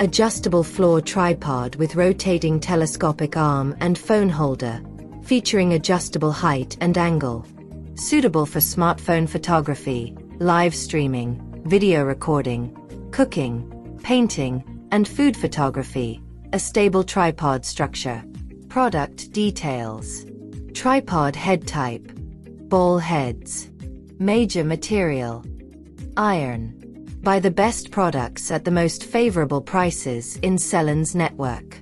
Adjustable floor tripod with rotating telescopic arm and phone holder, featuring adjustable height and angle. Suitable for smartphone photography, live streaming, video recording, cooking, painting, and food photography. A stable tripod structure. Product details. Tripod head type. Ball heads. Major material. Iron. Buy the best products at the most favorable prices in Sellines network.